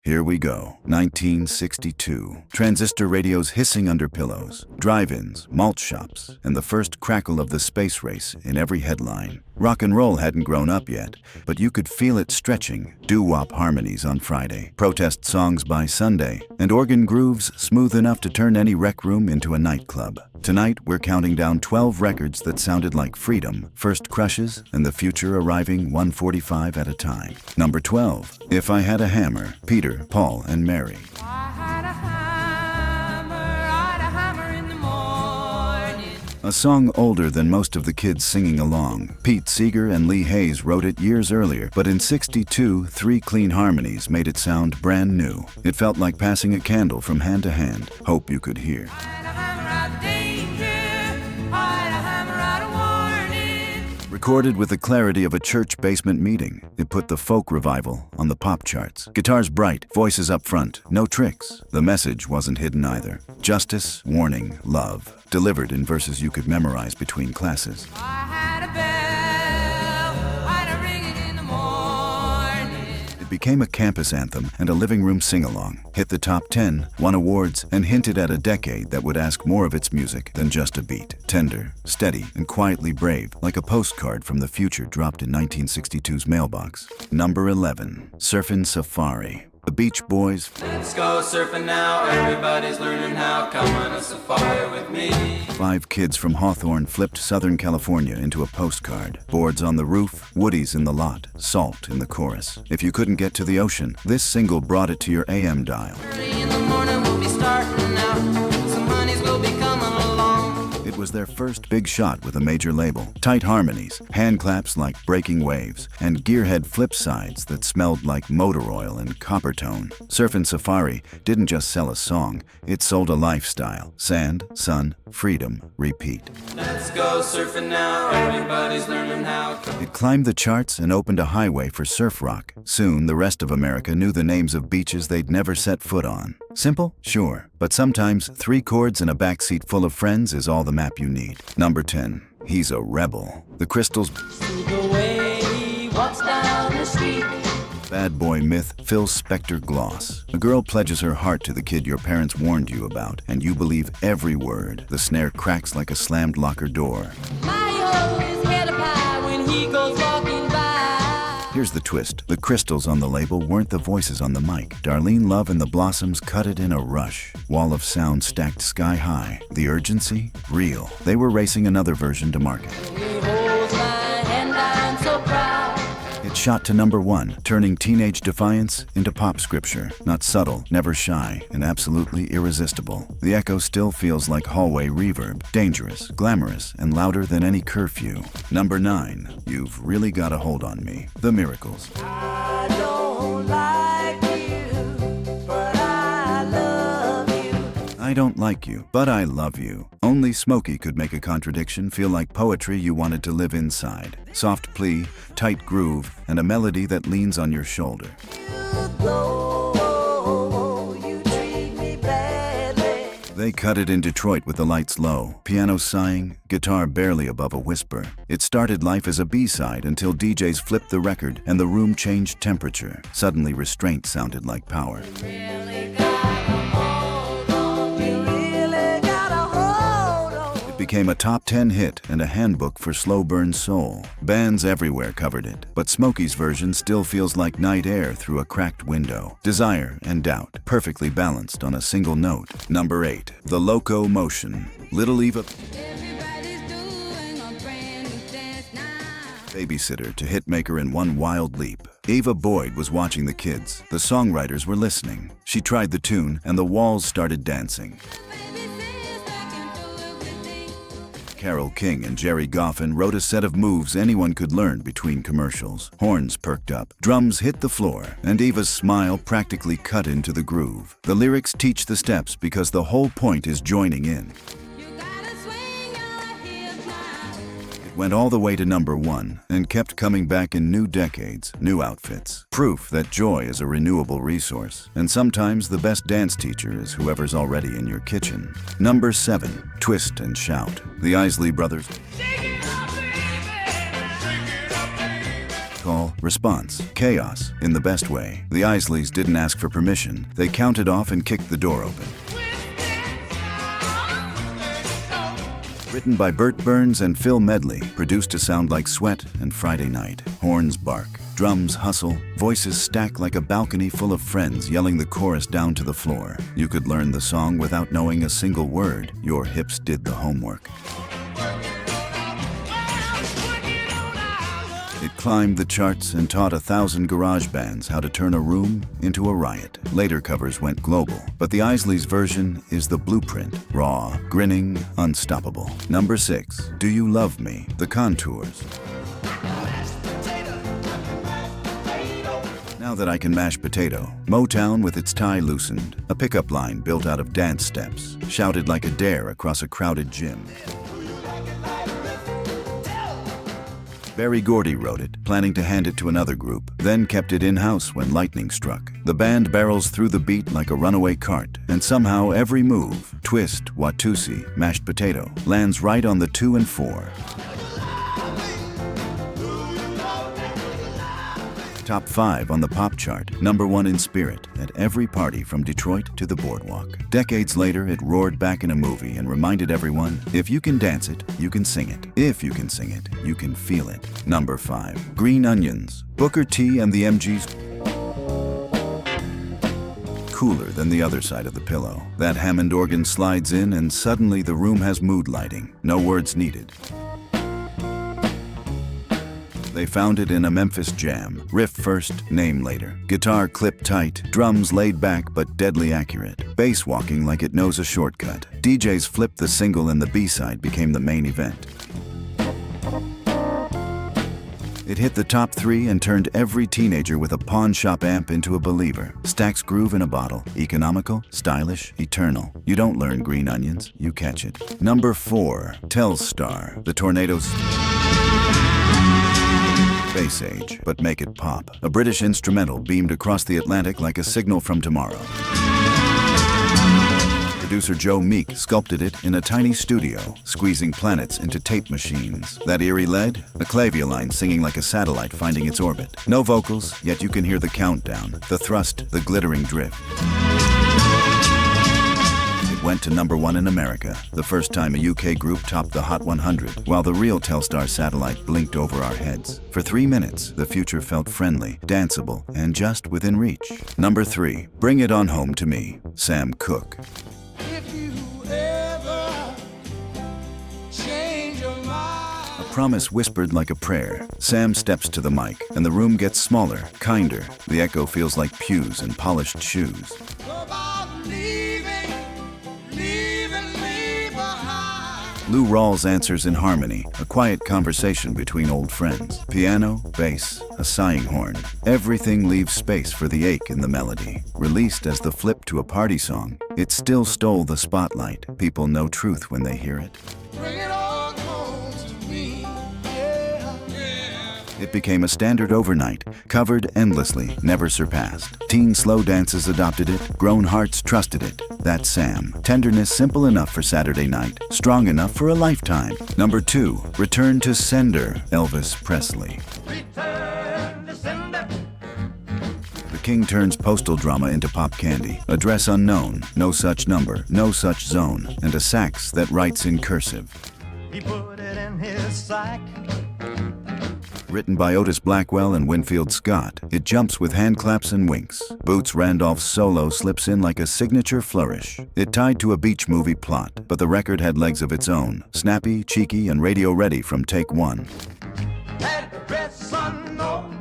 Here we go. 1962. Transistor radios hissing under pillows, drive-ins, malt shops, and the first crackle of the space race in every headline. Rock and roll hadn't grown up yet, but you could feel it stretching. Doo-wop harmonies on Friday, protest songs by Sunday, and organ grooves smooth enough to turn any rec room into a nightclub. Tonight, we're counting down 12 records that sounded like freedom, first crushes, and the future arriving 145 at a time. Number 12, If I Had a Hammer, Peter, Paul, and Mary. A song older than most of the kids singing along. Pete Seeger and Lee Hayes wrote it years earlier, but in '62, 3 clean harmonies made it sound brand new. It felt like passing a candle from hand to hand. Hope you could hear. Recorded with the clarity of a church basement meeting, it put the folk revival on the pop charts. Guitars bright, voices up front, no tricks. The message wasn't hidden either. Justice, warning, love. Delivered in verses you could memorize between classes. It became a campus anthem and a living room sing-along. Hit the top 10, won awards, and hinted at a decade that would ask more of its music than just a beat. Tender, steady, and quietly brave, like a postcard from the future dropped in 1962's mailbox. Number 11, Surfin' Safari. The Beach Boys. Let's go surfing now, everybody's learning how. Come on a safari with me. 5 kids from Hawthorne flipped Southern California into a postcard. Boards on the roof, woodies in the lot, salt in the chorus. If you couldn't get to the ocean, this single brought it to your AM dial. Early in the morning we'll be starting out. Some honeys will be coming along. It was their first big shot with a major label. Tight harmonies, hand claps like breaking waves, and gearhead flip sides that smelled like motor oil and copper tone. Surfin' Safari didn't just sell a song, it sold a lifestyle. Sand, sun, freedom, repeat. Let's go surfing now, everybody's learning how. It climbed the charts and opened a highway for surf rock. Soon, the rest of America knew the names of beaches they'd never set foot on. Simple? Sure. But sometimes 3 chords and a backseat full of friends is all the map you need. Number 10, He's a Rebel. The Crystals' The way he walks down the street. Bad boy myth fills Spectre gloss. A girl pledges her heart to the kid your parents warned you about, and you believe every word. The snare cracks like a slammed locker door. Here's the twist. The crystals on the label weren't the voices on the mic. Darlene Love and the Blossoms cut it in a rush. Wall of sound stacked sky high. The urgency? Real. They were racing another version to market. It shot to number 1, turning teenage defiance into pop scripture. Not subtle, never shy, and absolutely irresistible. The echo still feels like hallway reverb. Dangerous, glamorous, and louder than any curfew. Number 9, You've Really Got a Hold on Me. The Miracles. I don't like you, but I love you. I don't like you, but I love you. Only Smokey could make a contradiction feel like poetry you wanted to live inside. Soft plea, tight groove, and a melody that leans on your shoulder. You treat me badly. They cut it in Detroit with the lights low, piano sighing, guitar barely above a whisper. It started life as a B-side until DJs flipped the record and the room changed temperature. Suddenly restraint sounded like power. Became a top 10 hit and a handbook for slow burn soul. Bands everywhere covered it, but Smokey's version still feels like night air through a cracked window. Desire and doubt, perfectly balanced on a single note. Number 8, The Loco Motion. Little Eva, babysitter to hitmaker in one wild leap. Eva Boyd was watching the kids. The songwriters were listening. She tried the tune and the walls started dancing. Carole King and Jerry Goffin wrote a set of moves anyone could learn between commercials. Horns perked up, drums hit the floor, and Eva's smile practically cut into the groove. The lyrics teach the steps because the whole point is joining in. It went all the way to number 1 and kept coming back in new decades, new outfits. Proof that joy is a renewable resource, and sometimes the best dance teacher is whoever's already in your kitchen. Number 7, Twist and Shout. The Isley Brothers call Response: chaos, in the best way. The Isleys didn't ask for permission. They counted off and kicked the door open. Written by Burt Burns and Phil Medley, produced to sound like Sweat and Friday Night. Horns bark, drums hustle, voices stack like a balcony full of friends yelling the chorus down to the floor. You could learn the song without knowing a single word. Your hips did the homework. It climbed the charts and taught 1,000 garage bands how to turn a room into a riot. Later covers went global, but the Isleys' version is the blueprint. Raw, grinning, unstoppable. Number 6, Do You Love Me? The Contours. Now that I can mash potato, Motown with its tie loosened, a pickup line built out of dance steps, shouted like a dare across a crowded gym. Berry Gordy wrote it, planning to hand it to another group, then kept it in-house when lightning struck. The band barrels through the beat like a runaway cart, and somehow every move, twist, Watusi, mashed potato, lands right on the 2 and 4. Top 5 on the pop chart, number 1 in spirit, at every party from Detroit to the boardwalk. Decades later, it roared back in a movie and reminded everyone, if you can dance it, you can sing it. If you can sing it, you can feel it. Number 5, Green Onions, Booker T and the MGs. Cooler than the other side of the pillow. That Hammond organ slides in and suddenly the room has mood lighting. No words needed. They found it in a Memphis jam. Riff first, name later. Guitar clipped tight, drums laid back but deadly accurate. Bass walking like it knows a shortcut. DJs flipped the single and the B-side became the main event. It hit the top 3 and turned every teenager with a pawn shop amp into a believer. Stax groove in a bottle. Economical, stylish, eternal. You don't learn Green Onions, you catch it. Number 4, Telstar, the Tornadoes. Space age, but make it pop. A British instrumental beamed across the Atlantic like a signal from tomorrow. Producer Joe Meek sculpted it in a tiny studio, squeezing planets into tape machines. That eerie lead? A clavier line singing like a satellite finding its orbit. No vocals, yet you can hear the countdown, the thrust, the glittering drift. It went to number 1 in America, the first time a UK group topped the Hot 100, while the real Telstar satellite blinked over our heads. For 3 minutes, the future felt friendly, danceable, and just within reach. Number 3, Bring It On Home to Me, Sam Cooke. If you ever change your mind. A promise whispered like a prayer. Sam steps to the mic, and the room gets smaller, kinder. The echo feels like pews and polished shoes. Lou Rawls answers in harmony, a quiet conversation between old friends. Piano, bass, a sighing horn. Everything leaves space for the ache in the melody. Released as the flip to a party song, it still stole the spotlight. People know truth when they hear it. Bring it on home to me. Yeah, yeah. It became a standard overnight, covered endlessly, never surpassed. Teen slow dances adopted it, grown hearts trusted it. That's Sam. Tenderness simple enough for Saturday night, strong enough for a lifetime. Number 2, Return to Sender, Elvis Presley. Return to sender. The king turns postal drama into pop candy. Address unknown, no such number, no such zone, and a sax that writes in cursive. He put it in his sack. Written by Otis Blackwell and Winfield Scott, it jumps with hand claps and winks. Boots Randolph's solo slips in like a signature flourish. It tied to a beach movie plot, but the record had legs of its own. Snappy, cheeky, and radio ready from take 1. Address unknown.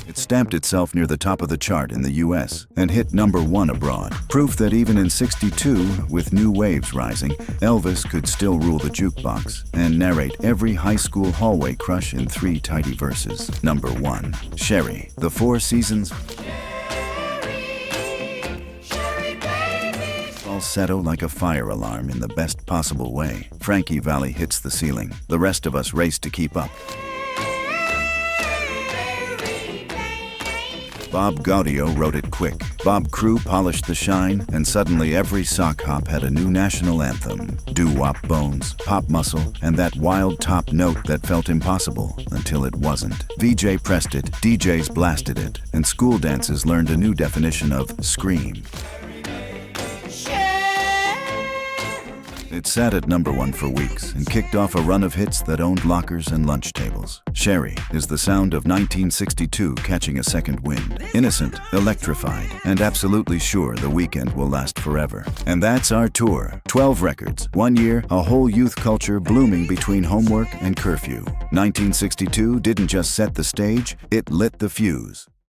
It stamped itself near the top of the chart in the US and hit number 1 abroad. Proof that even in '62, with new waves rising, Elvis could still rule the jukebox and narrate every high school hallway crush in 3 tidy verses. Number 1, Sherry, the 4 Seasons. Falsetto like a fire alarm in the best possible way. Frankie Valli hits the ceiling. The rest of us race to keep up. Bob Gaudio wrote it quick. Bob Crew polished the shine, and suddenly every sock hop had a new national anthem. Doo-wop bones, pop muscle, and that wild top note that felt impossible until it wasn't. VJ pressed it, DJs blasted it, and school dances learned a new definition of scream. It sat at #1 for weeks and kicked off a run of hits that owned lockers and lunch tables. Sherry is the sound of 1962 catching a second wind. Innocent, electrified, and absolutely sure the weekend will last forever. And that's our tour. 12 records, 1 year, a whole youth culture blooming between homework and curfew. 1962 didn't just set the stage, it lit the fuse.